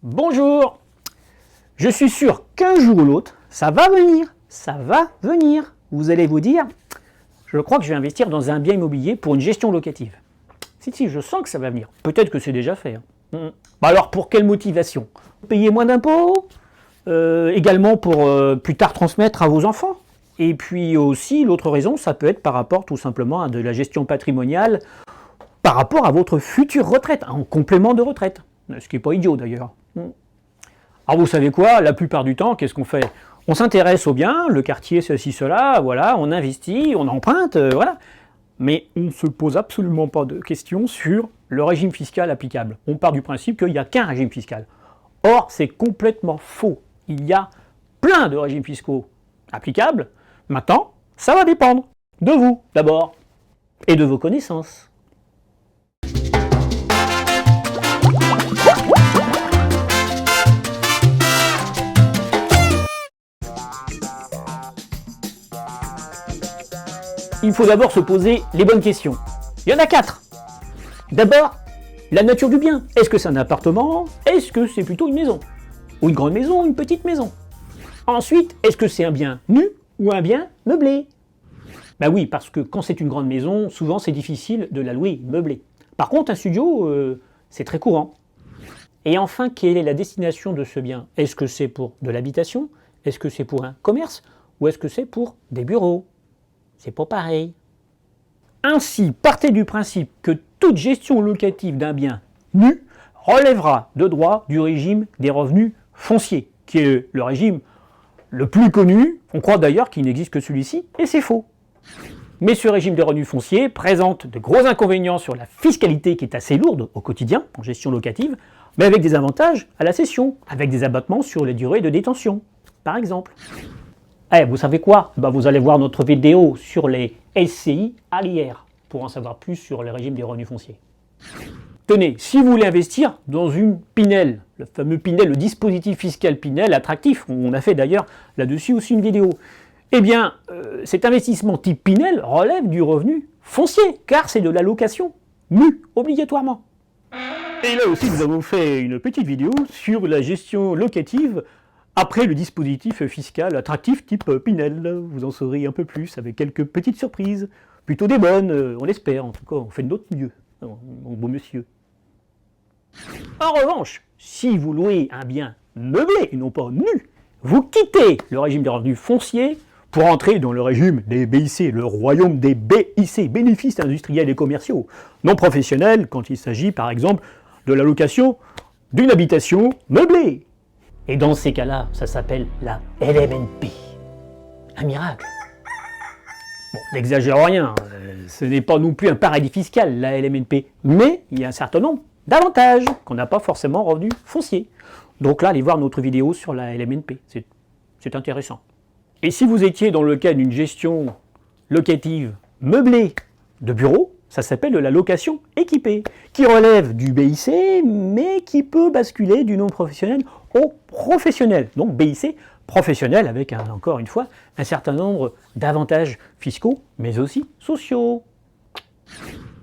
Bonjour. Je suis sûr qu'un jour ou l'autre, ça va venir. Vous allez vous dire, je crois que je vais investir dans un bien immobilier pour une gestion locative. Si, je sens que ça va venir. Peut-être que c'est déjà fait. Alors, pour quelle motivation? Payer moins d'impôts, également pour plus tard transmettre à vos enfants. Et puis aussi, l'autre raison, ça peut être par rapport tout simplement à de la gestion patrimoniale, par rapport à votre future retraite, en complément de retraite. Ce qui n'est pas idiot d'ailleurs. Alors vous savez quoi, la plupart du temps, qu'est-ce qu'on fait? On s'intéresse au bien, le quartier, ceci, cela, voilà, on investit, on emprunte, voilà. Mais on ne se pose absolument pas de questions sur le régime fiscal applicable. On part du principe qu'il n'y a qu'un régime fiscal. Or, c'est complètement faux. Il y a plein de régimes fiscaux applicables. Maintenant, ça va dépendre de vous, d'abord, et de vos connaissances. Il faut d'abord se poser les bonnes questions. Il y en a 4. D'abord, la nature du bien. Est-ce que c'est un appartement? Est-ce que c'est plutôt une maison? Ou une grande maison ou une petite maison? Ensuite, est-ce que c'est un bien nu ou un bien meublé? Ben oui, parce que quand c'est une grande maison, souvent c'est difficile de la louer meublée. Par contre, un studio, c'est très courant. Et enfin, quelle est la destination de ce bien? Est-ce que c'est pour de l'habitation? Est-ce que c'est pour un commerce? Ou est-ce que c'est pour des bureaux? C'est pas pareil. Ainsi, partez du principe que toute gestion locative d'un bien nu relèvera de droit du régime des revenus fonciers, qui est le régime le plus connu. On croit d'ailleurs qu'il n'existe que celui-ci, et c'est faux. Mais ce régime des revenus fonciers présente de gros inconvénients sur la fiscalité qui est assez lourde au quotidien, en gestion locative, mais avec des avantages à la cession, avec des abattements sur les durées de détention, par exemple. Vous savez quoi? Vous allez voir notre vidéo sur les SCI à l'IR pour en savoir plus sur le régime des revenus fonciers. Tenez, si vous voulez investir dans une Pinel, le fameux Pinel, le dispositif fiscal Pinel attractif, on a fait d'ailleurs là-dessus aussi une vidéo, eh bien, cet investissement type Pinel relève du revenu foncier, car c'est de la location nue, obligatoirement. Et là aussi, nous avons fait une petite vidéo sur la gestion locative après le dispositif fiscal attractif type Pinel. Vous en saurez un peu plus avec quelques petites surprises, plutôt des bonnes, on l'espère, en tout cas on fait de notre mieux, mon beau monsieur. En revanche, si vous louez un bien meublé et non pas nu, vous quittez le régime des revenus fonciers pour entrer dans le régime des BIC, le royaume des BIC, bénéfices industriels et commerciaux, non professionnels, quand il s'agit par exemple de la location d'une habitation meublée. Et dans ces cas-là, ça s'appelle la LMNP. Un miracle. Bon, n'exagérons rien, ce n'est pas non plus un paradis fiscal, la LMNP, mais il y a un certain nombre d'avantages qu'on n'a pas forcément en revenu foncier. Donc là, allez voir notre vidéo sur la LMNP, c'est intéressant. Et si vous étiez dans le cas d'une gestion locative meublée de bureau, ça s'appelle de la location équipée, qui relève du BIC, mais qui peut basculer du non professionnel au professionnel. Donc BIC professionnel avec, encore une fois, un certain nombre d'avantages fiscaux, mais aussi sociaux.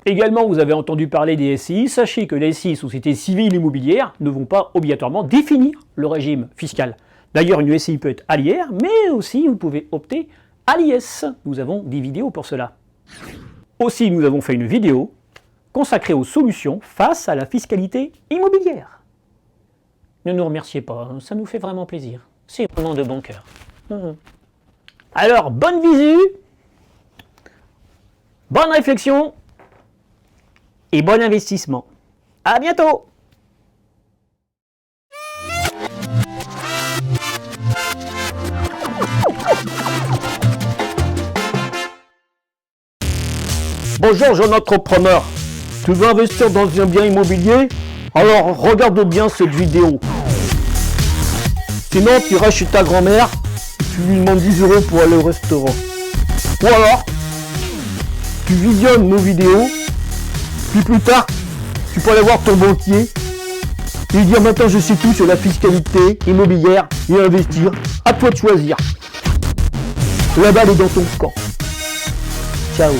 Également, vous avez entendu parler des SCI. Sachez que les SCI, sociétés civiles immobilières, ne vont pas obligatoirement définir le régime fiscal. D'ailleurs, une SCI peut être à l'IR, mais aussi vous pouvez opter à l'IS. Nous avons des vidéos pour cela. Aussi, nous avons fait une vidéo consacrée aux solutions face à la fiscalité immobilière. Ne nous remerciez pas, ça nous fait vraiment plaisir. C'est vraiment de bon cœur. Alors, bonne visu, bonne réflexion et bon investissement. À bientôt! Bonjour jeune entrepreneur, tu veux investir dans un bien immobilier? Alors regarde bien cette vidéo. Sinon tu iras chez ta grand-mère et tu lui demandes 10 € pour aller au restaurant. Ou alors, tu visionnes nos vidéos, puis plus tard, tu peux aller voir ton banquier et lui dire maintenant je sais tout sur la fiscalité immobilière et investir. À toi de choisir. La balle est dans ton camp. Ciao.